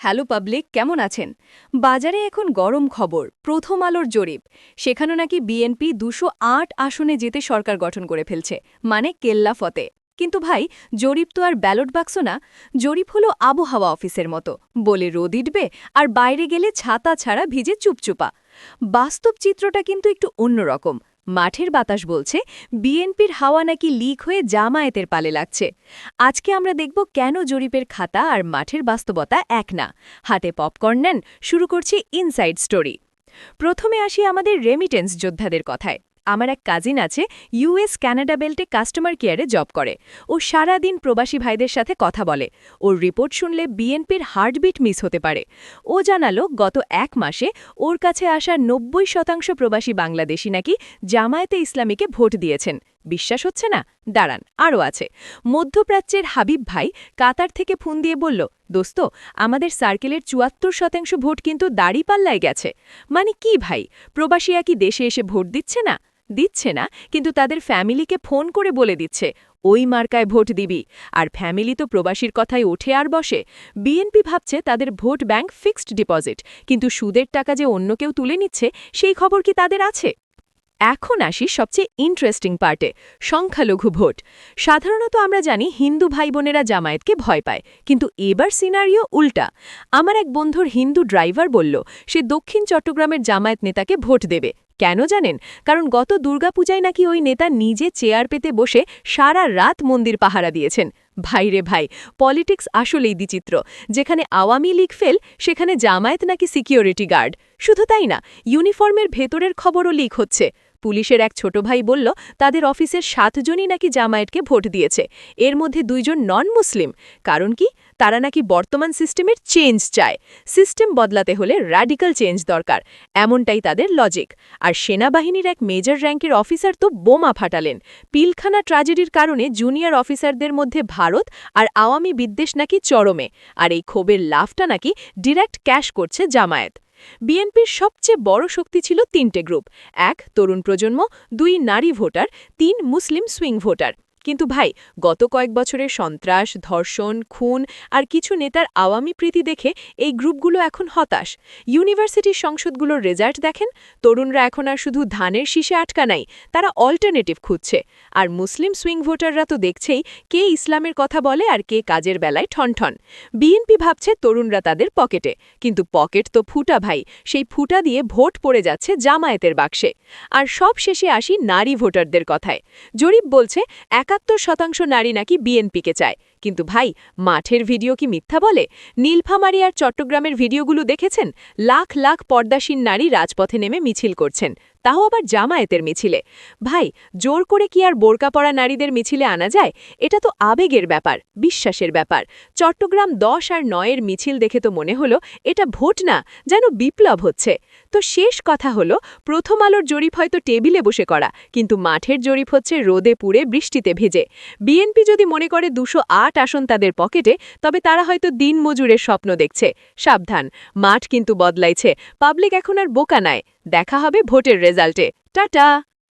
Hello public, কেমন আছেন? বাজারে এখন গরম খবর, প্রথম আলোর জরিপ। সেখানে নাকি বিএনপি 208 আসনে যেতে সরকার গঠন করে ফেলছে, মানে কেল্লা ফতে। কিন্তু ভাই, জরিপ তো আর ব্যালট বাক্স না। জরিপ হলো আবহাওয়া অফিসের মতো, বলে রোদ উঠবে আর বাইরে গেলে ছাতা ছাড়া ভিজে চুপচুপা। বাস্তব চিত্রটা কিন্তু একটু অন্যরকম। মাঠের বাতাস বলছে বিএনপির হাওয়া নাকি লিক হয়ে জামায়াতের পালে লাগছে। আজকে আমরা দেখব কেন জরিপের খাতা আর মাঠের বাস্তবতা এক না। হাতে পপকর্ন নেন, শুরু করছি ইনসাইড স্টোরি। প্রথমে আসি আমাদের রেমিটেন্স যোদ্ধাদের কথায়। আমার এক কাজিন আছে, ইউএস কানাডা বেল্টে কাস্টমার কেয়ারে জব করে। ও সারা দিন প্রবাসী ভাইদের সাথে কথা বলে। ওর রিপোর্ট শুনলে বিএনপির হার্টবিট মিস হতে পারে। ও জানালো গত এক মাসে ওর কাছে আসা 90% প্রবাসী বাংলাদেশি নাকি জামায়াতে ইসলামীকে ভোট দিয়েছেন। বিশ্বাস হচ্ছে না? দাঁড়ান, আরও আছে। মধ্যপ্রাচ্যের হাবিব ভাই কাতার থেকে ফোন দিয়ে বলল, দোস্ত, আমাদের সার্কেলের 74% ভোট কিন্তু দাড়িপাল্লায় গেছে। মানে কি ভাই, প্রবাসীরা কি দেশে এসে ভোট দিচ্ছে না? দিচ্ছে না, কিন্তু তাদের ফ্যামিলিকে ফোন করে বলে দিচ্ছে ওই মার্কায় ভোট দিবি। আর ফ্যামিলি তো প্রবাসীর কথায় ওঠে আর বসে। বিএনপি ভাবছে তাদের ভোট ব্যাংক ফিক্সড ডিপোজিট, কিন্তু সুদের টাকা যে অন্য কেউ তুলে নিচ্ছে সেই খবর কি তাদের আছে? এখন আসি সবচেয়ে ইন্টারেস্টিং পার্টে, সংখ্যালঘু ভোট। সাধারণত আমরা জানি হিন্দু ভাই বোনেরা জামায়াতকে ভয় পায়, কিন্তু এবার সিনারিও উল্টা। আমার এক বন্ধুর হিন্দু ড্রাইভার বলল সে দক্ষিণ চট্টগ্রামের জামায়াত নেতাকে ভোট দেবে। কেন জানেন? কারণ গত দুর্গাপূজায় নাকি ওই নেতা নিজে চেয়ার পেতে বসে সারা রাত মন্দির পাহারা দিয়েছেন। ভাইরে ভাই, পলিটিক্স আসলেই বিচিত্র। যেখানে আওয়ামী লীগ ফেল, সেখানে জামায়াত নাকি সিকিউরিটি গার্ড। শুধু তাই না, ইউনিফর্মের ভেতরের খবরও লিক হচ্ছে। পুলিশের এক ছোট ভাই বলল তাদের অফিসের 7 জনই নাকি জামায়াতকে ভোট দিয়েছে, এর মধ্যে 2 জন নন মুসলিম। কারণ কি? তারা নাকি বর্তমান সিস্টেমের চেঞ্জ চায়। সিস্টেম বদলাতে হলে র্যাডিক্যাল চেঞ্জ দরকার, এমনটাই তাদের লজিক। আর সেনাবাহিনীর এক মেজর র্যাঙ্কের অফিসার তো বোমা ফাটালেন। পিলখানা ট্র্যাজেডির কারণে জুনিয়র অফিসারদের মধ্যে ভারত আর আওয়ামী বিদ্বেষ নাকি চরমে। আর এই ক্ষোভের লাভটা নাকি ডিরেক্ট ক্যাশ করছে জামায়াত। বিএনপির সবচেয়ে বড় শক্তি ছিল 3টে গ্রুপ: 1 তরুণ প্রজন্ম, 2 নারী ভোটার, 3 মুসলিম সুইং ভোটার। কিন্তু ভাই, গত কয়েক বছরের সন্ত্রাস, ধর্ষণ, খুন আর কিছু নেতার আওয়ামী প্রীতি দেখে এই গ্রুপগুলো এখন হতাশ। ইউনিভার্সিটির সংসদগুলোর রেজাল্ট দেখেন, তরুণরা এখন আর শুধু ধানের শীষে আটকা নাই, তারা অল্টারনেটিভ খুঁজছে। আর মুসলিম সুইং ভোটাররা তো দেখছেই কে ইসলামের কথা বলে আর কে কাজের বেলায় ঠনঠন। বিএনপি ভাবছে তরুণরা তাদের পকেটে, কিন্তু পকেট তো ফুটা ভাই, সেই ফুটা দিয়ে ভোট পড়ে যাচ্ছে জামায়াতের বাক্সে। আর সব শেষে আসি নারী ভোটারদের কথায়। জরিপ বলছে 71% নারী নাকি বিএনপিকে চায়। কিন্তু ভাই, মাঠের ভিডিও কি মিথ্যা বলে? নীলফামারী আর চট্টগ্রামের ভিডিওগুলো দেখেছেন? লাখ লাখ পর্দাসীন নারী রাজপথে নেমে মিছিল করছেন, তাও আবার জামায়াতের মিছিলে। ভাই, জোর করে কি আর বোরকা পরা নারীদের মিছিলে আনা যায়? এটা তো আবেগের ব্যাপার, বিশ্বাসের ব্যাপার। চট্টগ্রাম 10 আর 9-এর মিছিল দেখে তো মনে হলো এটা ভোট না, যেন বিপ্লব হচ্ছে। তো শেষ কথা হলো, প্রথম আলোর জরিপ হয়তো টেবিলে বসে করা, কিন্তু মাঠের জরিপ হচ্ছে রোদে পুড়ে বৃষ্টিতে ভেজে। বিএনপি যদি মনে করে 208 আসন তাদের পকেটে, তবে তারা হয়তো দিনমজুরের স্বপ্ন দেখছে। সাবধান, মাঠ কিন্তু বদলাইছে। পাবলিক এখন আর বোকা নয়। দেখা হবে ভোটের রেজাল্টে। টাটা।